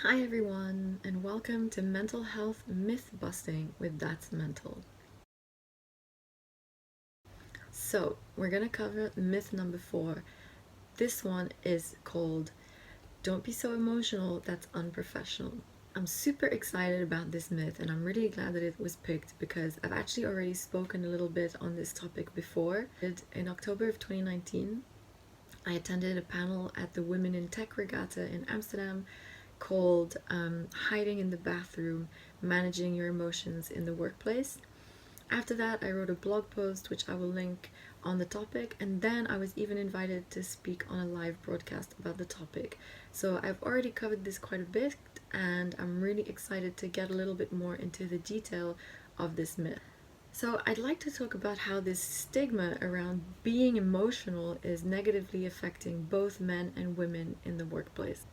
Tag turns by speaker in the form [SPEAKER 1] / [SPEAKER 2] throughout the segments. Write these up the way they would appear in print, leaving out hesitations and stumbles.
[SPEAKER 1] Hi everyone, and welcome to Mental Health Myth Busting with That's Mental. So, we're gonna cover myth number 4. This one is called Don't Be So Emotional, That's Unprofessional. I'm super excited about this myth, and I'm really glad that it was picked because I've actually already spoken a little bit on this topic before. In October of 2019, I attended a panel at the Women in Tech Regatta in Amsterdam called Hiding in the Bathroom, Managing Your Emotions in the Workplace. After that, I wrote a blog post, which I will link on the topic, and then I was even invited to speak on a live broadcast about the topic. So I've already covered this quite a bit, and I'm really excited to get a little bit more into the detail of this myth. So, I'd like to talk about how this stigma around being emotional is negatively affecting both men and women in the workplace.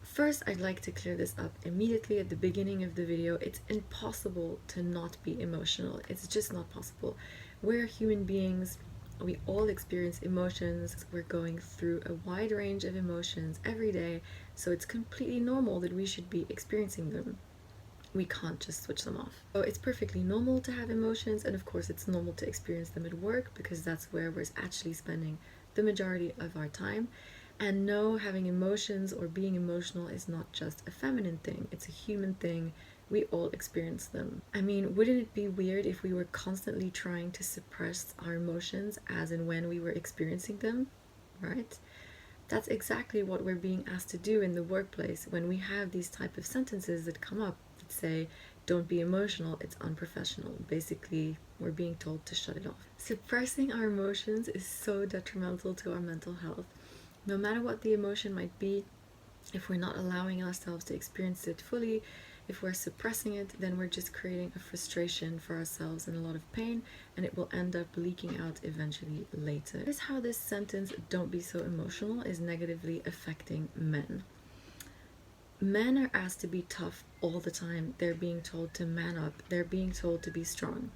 [SPEAKER 1] First, I'd like to clear this up immediately at the beginning of the video. It's impossible to not be emotional. It's just not possible. We're human beings. We all experience emotions. We're going through a wide range of emotions every day, so it's completely normal that we should be experiencing them. We can't just switch them off. So it's perfectly normal to have emotions, and of course it's normal to experience them at work because that's where we're actually spending the majority of our time. And no, having emotions or being emotional is not just a feminine thing, it's a human thing. We all experience them. I mean, wouldn't it be weird if we were constantly trying to suppress our emotions as and when we were experiencing them, right? That's exactly what we're being asked to do in the workplace when we have these type of sentences that come up that say, don't be emotional, it's unprofessional. Basically, we're being told to shut it off. Suppressing our emotions is so detrimental to our mental health. No matter what the emotion might be, if we're not allowing ourselves to experience it fully, if we're suppressing it, then we're just creating a frustration for ourselves and a lot of pain, and it will end up leaking out eventually later. Here's how this sentence, don't be so emotional, is negatively affecting men. Men are asked to be tough all the time. They're being told to man up. They're being told to be strong.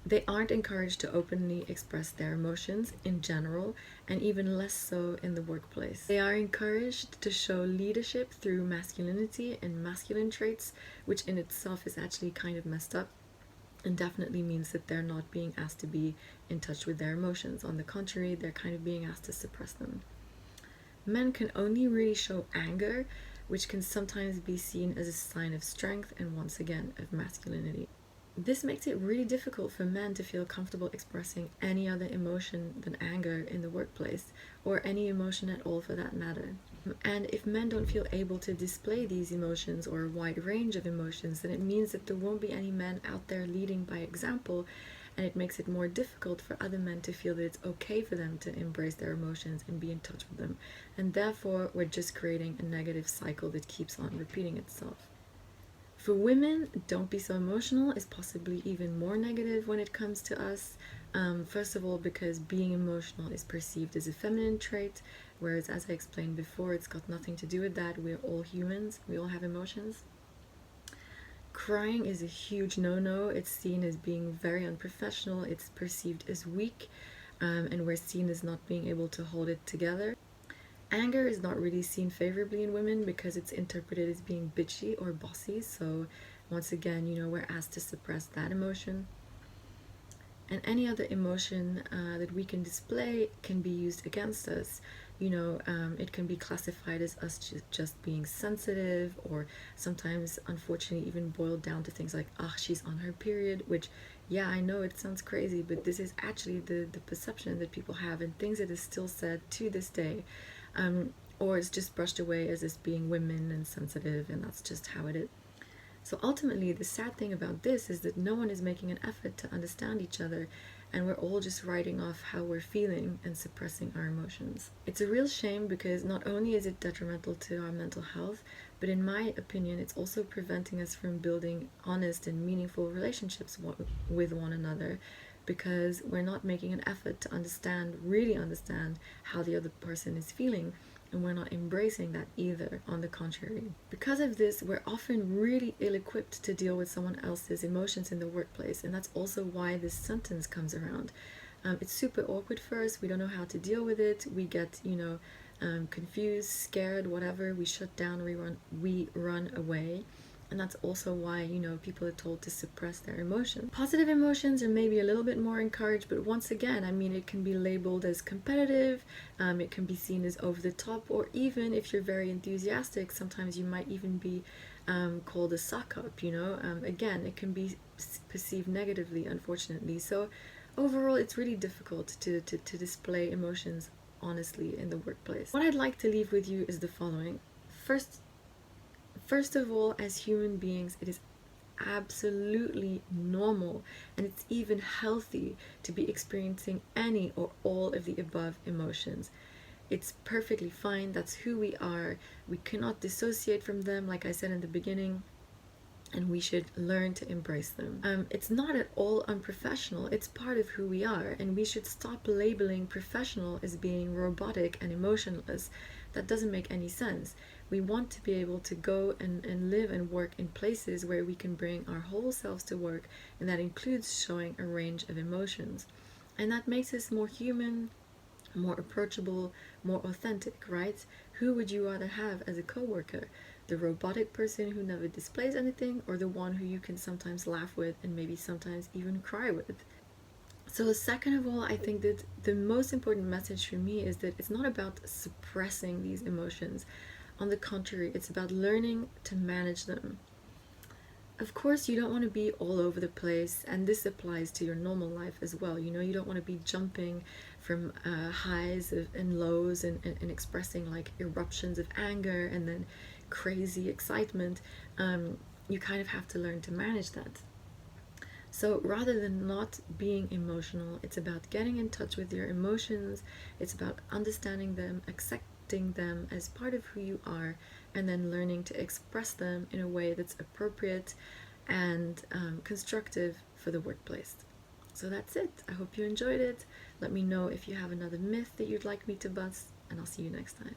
[SPEAKER 1] They aren't encouraged to openly express their emotions in general, and even less so in the workplace. They are encouraged to show leadership through masculinity and masculine traits, which in itself is actually kind of messed up and definitely means that they're not being asked to be in touch with their emotions. On the contrary, they're kind of being asked to suppress them. Men can only really show anger, which can sometimes be seen as a sign of strength and once again of masculinity. This makes it really difficult for men to feel comfortable expressing any other emotion than anger in the workplace, or any emotion at all for that matter. And if men don't feel able to display these emotions or a wide range of emotions, then it means that there won't be any men out there leading by example, and it makes it more difficult for other men to feel that it's okay for them to embrace their emotions and be in touch with them. And therefore, we're just creating a negative cycle that keeps on repeating itself. For women, don't be so emotional is possibly even more negative when it comes to us. First of all, because being emotional is perceived as a feminine trait, whereas, as I explained before, it's got nothing to do with that. We're all humans, we all have emotions. Crying is a huge no-no. It's seen as being very unprofessional, it's perceived as weak, and we're seen as not being able to hold it together. Anger is not really seen favorably in women because it's interpreted as being bitchy or bossy, so once again, we're asked to suppress that emotion. And any other emotion that we can display can be used against us. It can be classified as us just being sensitive, or sometimes, unfortunately, even boiled down to things like, ah, she's on her period, which, yeah, I know it sounds crazy, but this is actually the perception that people have, and things that is still said to this day. Or it's just brushed away as this being women and sensitive, and that's just how it is. So ultimately, the sad thing about this is that no one is making an effort to understand each other, and we're all just writing off how we're feeling and suppressing our emotions. It's a real shame because not only is it detrimental to our mental health, but in my opinion, it's also preventing us from building honest and meaningful relationships with one another, because we're not making an effort to really understand how the other person is feeling, and we're not embracing that either, on the contrary. Because of this, we're often really ill-equipped to deal with someone else's emotions in the workplace, and that's also why this sentence comes around. It's super awkward for us, we don't know how to deal with it, we get, confused, scared, whatever, we shut down, we run away. And that's also why, you know, people are told to suppress their emotions. Positive emotions are maybe a little bit more encouraged, but once again, I mean, it can be labeled as competitive, it can be seen as over the top, or even if you're very enthusiastic, sometimes you might even be called a suck up, you know. Again, it can be perceived negatively, unfortunately. So overall, it's really difficult to display emotions honestly in the workplace. What I'd like to leave with you is the following. First of all, as human beings, it is absolutely normal and it's even healthy to be experiencing any or all of the above emotions. It's perfectly fine. That's who we are. We cannot dissociate from them, like I said in the beginning, and we should learn to embrace them. It's not at all unprofessional. It's part of who we are, and we should stop labeling professional as being robotic and emotionless. That doesn't make any sense. We want to be able to go and live and work in places where we can bring our whole selves to work, and that includes showing a range of emotions. And that makes us more human, more approachable, more authentic, right? Who would you rather have as a coworker? The robotic person who never displays anything, or the one who you can sometimes laugh with and maybe sometimes even cry with? So, second of all, I think that the most important message for me is that it's not about suppressing these emotions. On the contrary, it's about learning to manage them. Of course, you don't want to be all over the place, and this applies to your normal life as well. You know, you don't want to be jumping from highs and lows and expressing like eruptions of anger and then crazy excitement. You kind of have to learn to manage that. So rather than not being emotional, it's about getting in touch with your emotions, it's about understanding them, accepting them as part of who you are, and then learning to express them in a way that's appropriate and constructive for the workplace. So that's it. I hope you enjoyed it. Let me know if you have another myth that you'd like me to bust, and I'll see you next time.